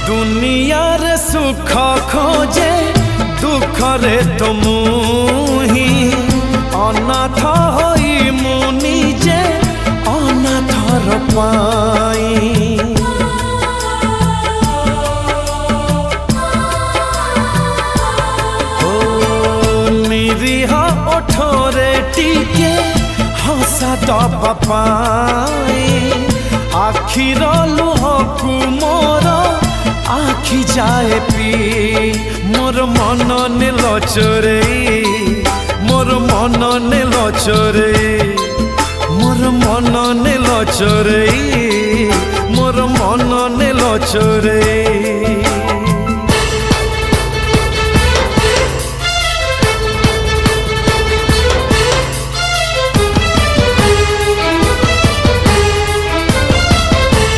दुनिया रे सुख खोजे दुख रे तो मुही अनाथ होई मुनि जे अनाथर पाई हो निरीह ओठरे टिके हंसा दबा पाई आखिर लुहकु मोर आखि जाए पी मोर मन नेल चोरे मोर मन नेल चोरे मोर मन नेल चोरे मोर मन नेल चोरे।